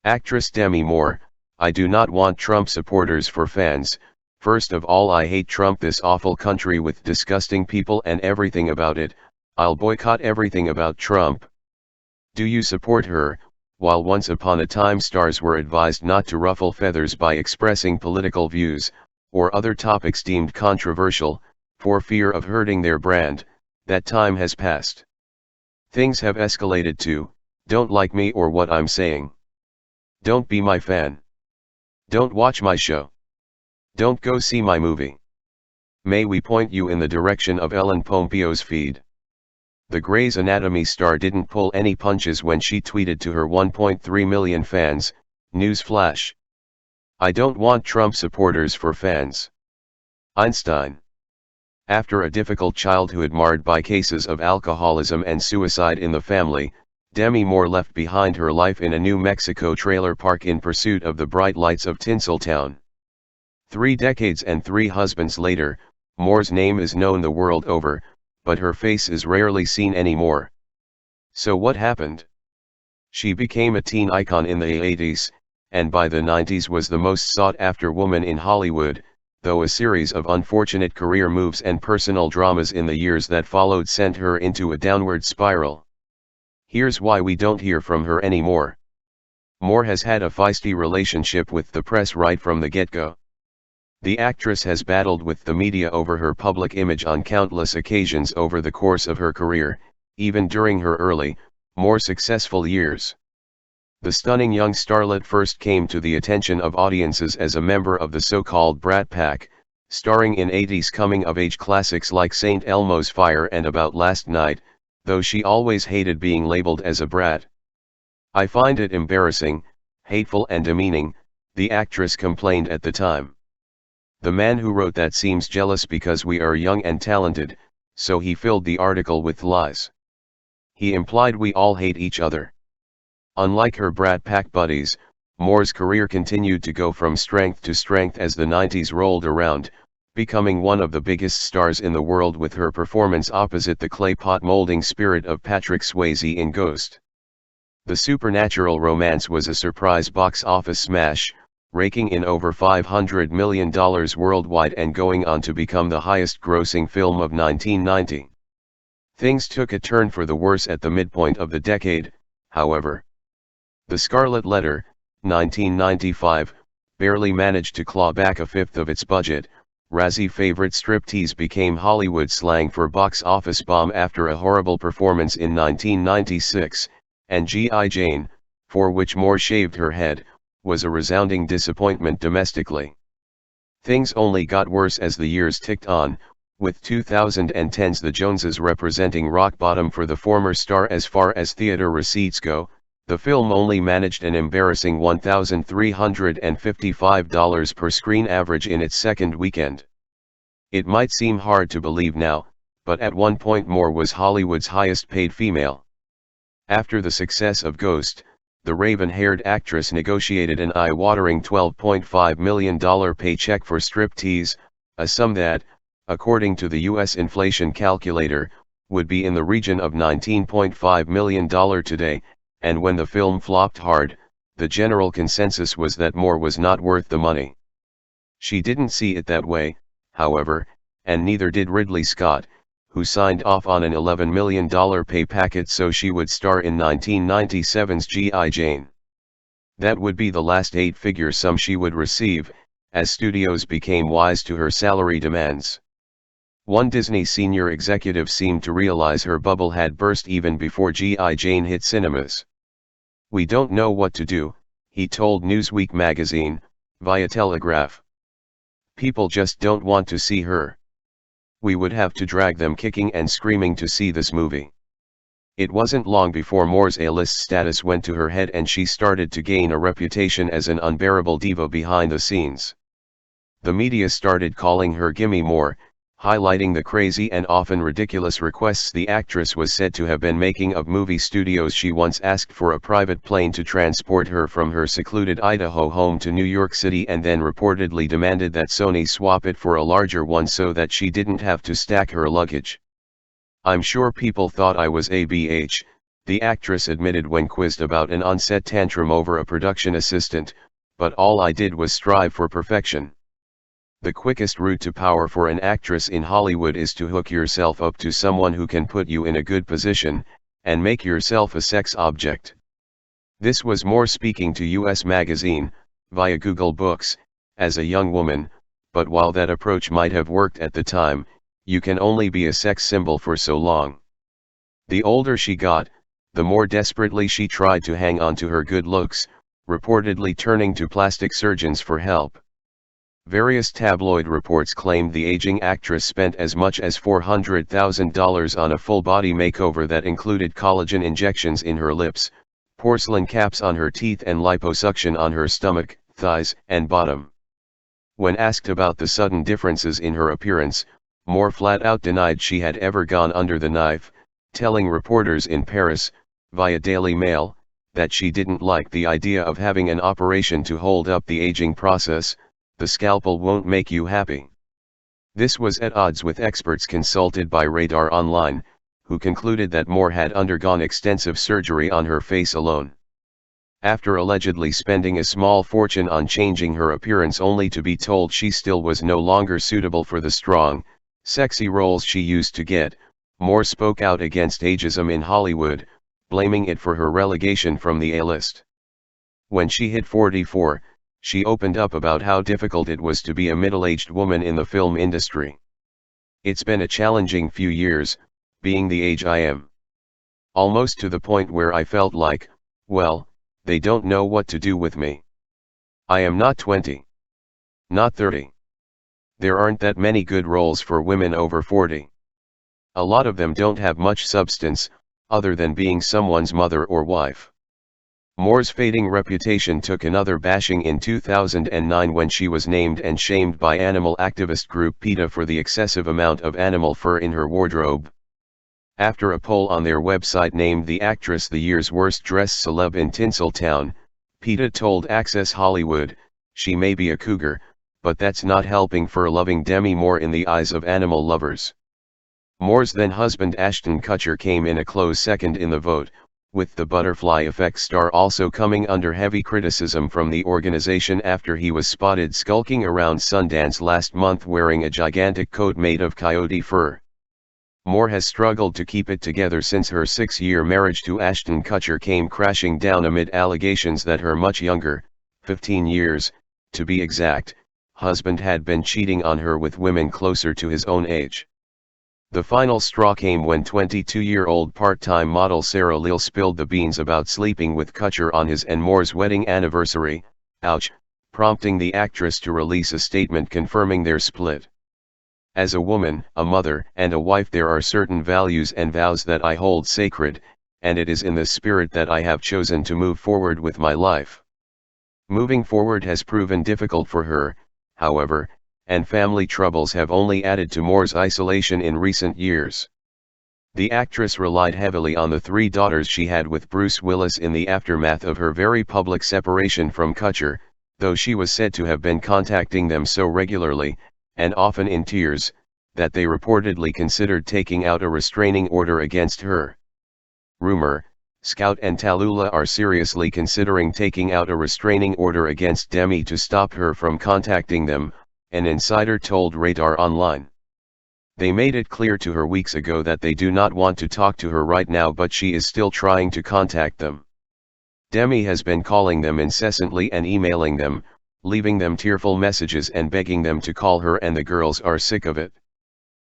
Actress Demi Moore: I do not want Trump supporters for fans. First of all, I hate Trump, this awful country with disgusting people and everything about it. I'll boycott everything about Trump. Do you support her? While once upon a time stars were advised not to ruffle feathers by expressing political views, or other topics deemed controversial, for fear of hurting their brand, that time has passed. Things have escalated to, don't like me or what I'm saying. Don't be my fan. Don't watch my show. Don't go see my movie. May we point you in the direction of Ellen Pompeo's feed. The Grey's Anatomy star didn't pull any punches when she tweeted to her 1.3 million fans, newsflash: I don't want Trump supporters for fans. Einstein. After a difficult childhood marred by cases of alcoholism and suicide in the family, Demi Moore left behind her life in a New Mexico trailer park in pursuit of the bright lights of Tinseltown. 3 decades and 3 husbands later, Moore's name is known the world over, but her face is rarely seen anymore. So what happened? She became a teen icon in the 80s, and by the 90s was the most sought-after woman in Hollywood, though a series of unfortunate career moves and personal dramas in the years that followed sent her into a downward spiral. Here's why we don't hear from her anymore. Moore has had a feisty relationship with the press right from the get-go. The actress has battled with the media over her public image on countless occasions over the course of her career, even during her early, more successful years. The stunning young starlet first came to the attention of audiences as a member of the so-called Brat Pack, starring in 80s coming-of-age classics like St. Elmo's Fire and About Last Night, though she always hated being labeled as a brat. I find it embarrassing, hateful and demeaning, the actress complained at the time. The man who wrote that seems jealous because we are young and talented, so he filled the article with lies. He implied we all hate each other. Unlike her Brat Pack buddies, Moore's career continued to go from strength to strength as the 90s rolled around, becoming one of the biggest stars in the world with her performance opposite the clay pot molding spirit of Patrick Swayze in Ghost. The supernatural romance was a surprise box office smash, raking in over $500 million worldwide and going on to become the highest-grossing film of 1990. Things took a turn for the worse at the midpoint of the decade, however. The Scarlet Letter, 1995, barely managed to claw back a fifth of its budget. Razzie favorite striptease became Hollywood slang for box office bomb after a horrible performance in 1996, and G.I. Jane, for which Moore shaved her head, was a resounding disappointment domestically. Things only got worse as the years ticked on, with 2010's The Joneses representing rock bottom for the former star as far as theater receipts go. The film only managed an embarrassing $1,355 per screen average in its second weekend. It might seem hard to believe now, but at one point Moore was Hollywood's highest paid female. After the success of Ghost, the raven-haired actress negotiated an eye-watering $12.5 million paycheck for striptease, a sum that, according to the U.S. inflation calculator, would be in the region of $19.5 million today, and when the film flopped hard, the general consensus was that Moore was not worth the money. She didn't see it that way, however, and neither did Ridley Scott, who signed off on an $11 million pay packet so she would star in 1997's G.I. Jane. That would be the last 8-figure sum she would receive, as studios became wise to her salary demands. One Disney senior executive seemed to realize her bubble had burst even before G.I. Jane hit cinemas. "We don't know what to do," he told Newsweek magazine, via telegraph. "People just don't want to see her. We would have to drag them kicking and screaming to see this movie." It wasn't long before Moore's A-list status went to her head and she started to gain a reputation as an unbearable diva behind the scenes. The media started calling her Gimme Moore, highlighting the crazy and often ridiculous requests the actress was said to have been making of movie studios. She once asked for a private plane to transport her from her secluded Idaho home to New York City and then reportedly demanded that Sony swap it for a larger one so that she didn't have to stack her luggage. "I'm sure people thought I was ABH, The actress admitted when quizzed about an on-set tantrum over a production assistant, "But all I did was strive for perfection." The quickest route to power for an actress in Hollywood is to hook yourself up to someone who can put you in a good position, and make yourself a sex object. This was Moore speaking to U.S. Magazine, via Google Books, as a young woman, but while that approach might have worked at the time, you can only be a sex symbol for so long. The older she got, the more desperately she tried to hang on to her good looks, reportedly turning to plastic surgeons for help. Various tabloid reports claimed the aging actress spent as much as $400,000 on a full-body makeover that included collagen injections in her lips, porcelain caps on her teeth and liposuction on her stomach, thighs, and bottom. When asked about the sudden differences in her appearance, Moore flat out denied she had ever gone under the knife, telling reporters in Paris, via DailyMail, that she didn't like the idea of having an operation to hold up the aging process. "The scalpel won't make you happy." This was at odds with experts consulted by Radar Online, who concluded that Moore had undergone extensive surgery on her face alone. After allegedly spending a small fortune on changing her appearance only to be told she still was no longer suitable for the strong, sexy roles she used to get, Moore spoke out against ageism in Hollywood, blaming it for her relegation from the A-list. When she hit 44, she opened up about how difficult it was to be a middle-aged woman in the film industry. "It's been a challenging few years, being the age I am. Almost to the point where I felt like, well, they don't know what to do with me. I am not 20. Not 30. There aren't that many good roles for women over 40. A lot of them don't have much substance, other than being someone's mother or wife." Moore's fading reputation took another bashing in 2009 when she was named and shamed by animal activist group PETA for the excessive amount of animal fur in her wardrobe. After a poll on their website named the actress the year's worst-dressed celeb in Tinseltown, PETA told Access Hollywood, "She may be a cougar, but that's not helping fur-loving Demi Moore in the eyes of animal lovers." Moore's then-husband Ashton Kutcher came in a close second in the vote, with the Butterfly Effect star also coming under heavy criticism from the organization after he was spotted skulking around Sundance last month wearing a gigantic coat made of coyote fur. Moore has struggled to keep it together since her 6-year marriage to Ashton Kutcher came crashing down amid allegations that her much younger, 15 years, to be exact, husband had been cheating on her with women closer to his own age. The final straw came when 22-year-old part-time model Sarah Lil spilled the beans about sleeping with Kutcher on his and Moore's wedding anniversary, prompting the actress to release a statement confirming their split. "As a woman, a mother, and a wife, there are certain values and vows that I hold sacred, and it is in this spirit that I have chosen to move forward with my life." Moving forward has proven difficult for her, however, and family troubles have only added to Moore's isolation in recent years. The actress relied heavily on the 3 daughters she had with Bruce Willis in the aftermath of her very public separation from Kutcher, though she was said to have been contacting them so regularly, and often in tears, that they reportedly considered taking out a restraining order against her. Rumor: Scout and Tallulah are seriously considering taking out a restraining order against Demi to stop her from contacting them, an insider told Radar Online. "They made it clear to her weeks ago that they do not want to talk to her right now, but she is still trying to contact them. Demi has been calling them incessantly and emailing them, leaving them tearful messages and begging them to call her, and the girls are sick of it."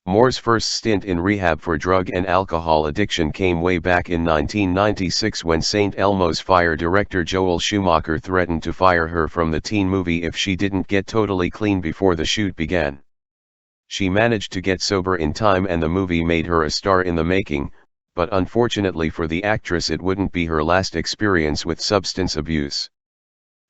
Moore's first stint in rehab for drug and alcohol addiction came way back in 1996 when St. Elmo's fire director Joel Schumacher threatened to fire her from the teen movie if she didn't get totally clean before the shoot began. She managed to get sober in time and the movie made her a star in the making, but unfortunately for the actress it wouldn't be her last experience with substance abuse.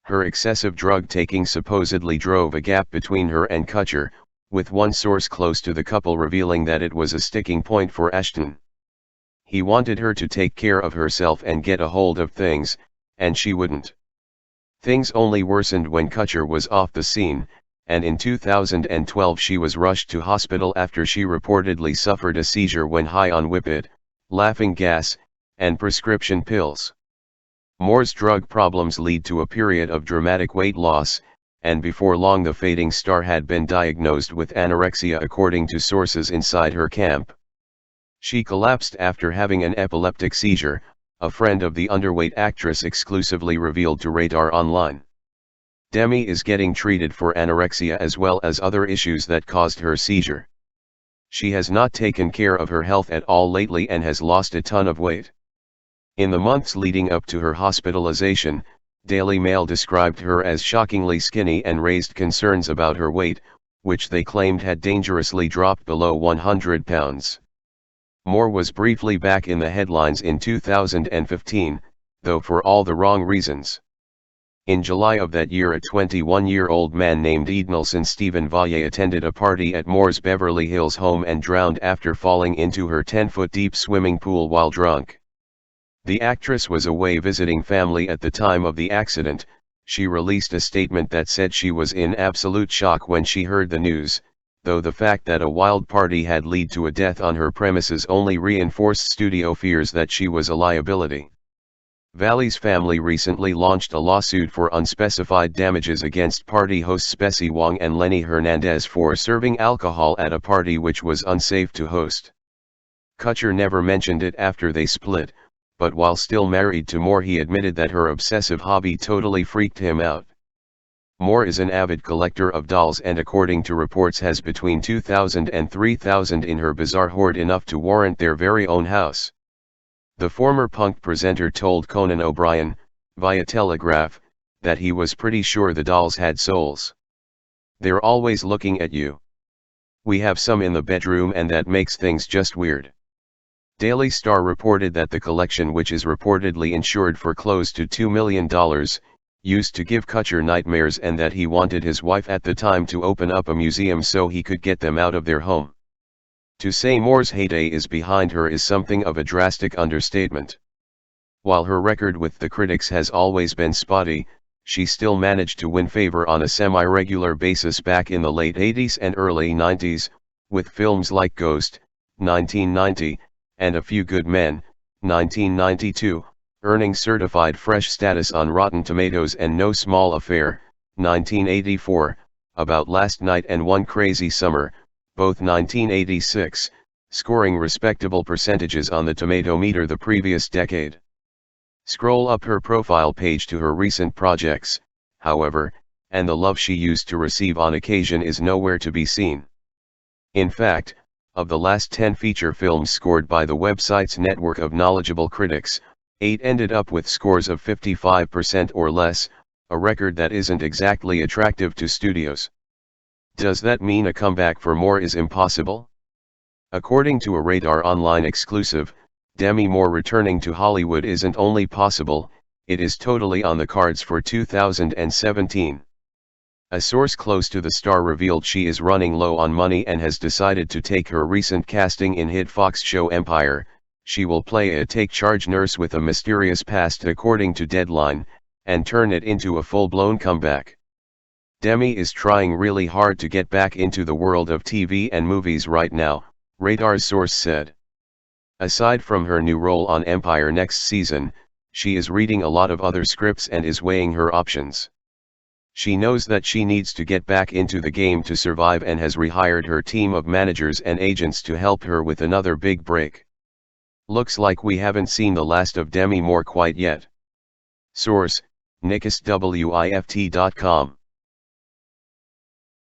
Her excessive drug taking supposedly drove a gap between her and Kutcher, with one source close to the couple revealing that it was a sticking point for Ashton. He wanted her to take care of herself and get a hold of things, and she wouldn't. Things only worsened when Kutcher was off the scene, and in 2012 she was rushed to hospital after she reportedly suffered a seizure when high on whippet, laughing gas, and prescription pills. Moore's drug problems lead to a period of dramatic weight loss, and before long the fading star had been diagnosed with anorexia according to sources inside her camp. She collapsed after having an epileptic seizure, a friend of the underweight actress exclusively revealed to Radar Online. Demi is getting treated for anorexia as well as other issues that caused her seizure. She has not taken care of her health at all lately and has lost a ton of weight. In the months leading up to her hospitalization, DailyMail described her as shockingly skinny and raised concerns about her weight, which they claimed had dangerously dropped below 100 pounds. Moore was briefly back in the headlines in 2015, though for all the wrong reasons. In July of that year, a 21-year-old man named Ednelson Stephen Valle attended a party at Moore's Beverly Hills home and drowned after falling into her 10-foot-deep swimming pool while drunk. The actress was away visiting family at the time of the accident. She released a statement that said she was in absolute shock when she heard the news, though the fact that a wild party had led to a death on her premises only reinforced studio fears that she was a liability. Valle's family recently launched a lawsuit for unspecified damages against party hosts Bessie Wong and Lenny Hernandez for serving alcohol at a party which was unsafe to host. Kutcher never mentioned it after they split, but while still married to Moore he admitted that her obsessive hobby totally freaked him out. Moore is an avid collector of dolls and according to reports has between 2,000 and 3,000 in her bizarre hoard, enough to warrant their very own house. The former punk presenter told Conan O'Brien, via Telegraph, that he was pretty sure the dolls had souls. "They're always looking at you. We have some in the bedroom and that makes things just weird." Daily Star reported that the collection, which is reportedly insured for close to $2 million, used to give Kutcher nightmares and that he wanted his wife at the time to open up a museum so he could get them out of their home. To say Moore's heyday is behind her is something of a drastic understatement. While her record with the critics has always been spotty, she still managed to win favor on a semi-regular basis back in the late 80s and early 90s, with films like Ghost, 1990, and A Few Good Men, 1992, earning certified fresh status on Rotten Tomatoes, and No Small Affair, 1984, About Last Night and One Crazy Summer, both 1986, scoring respectable percentages on the tomato meter the previous decade. Scroll up her profile page to her recent projects, however, and the love she used to receive on occasion is nowhere to be seen. In fact, of the last 10 feature films scored by the website's network of knowledgeable critics, 8 ended up with scores of 55% or less, a record that isn't exactly attractive to studios. Does that mean a comeback for Moore is impossible? According to a Radar Online exclusive, Demi Moore returning to Hollywood isn't only possible, it is totally on the cards for 2017. A source close to the star revealed she is running low on money and has decided to take her recent casting in hit Fox show Empire. She will play a take-charge nurse with a mysterious past according to Deadline, and turn it into a full-blown comeback. Demi is trying really hard to get back into the world of TV and movies right now, Radar's source said. Aside from her new role on Empire next season, she is reading a lot of other scripts and is weighing her options. She knows that she needs to get back into the game to survive and has rehired her team of managers and agents to help her with another big break. Looks like we haven't seen the last of Demi Moore quite yet. Source: NickusWift.com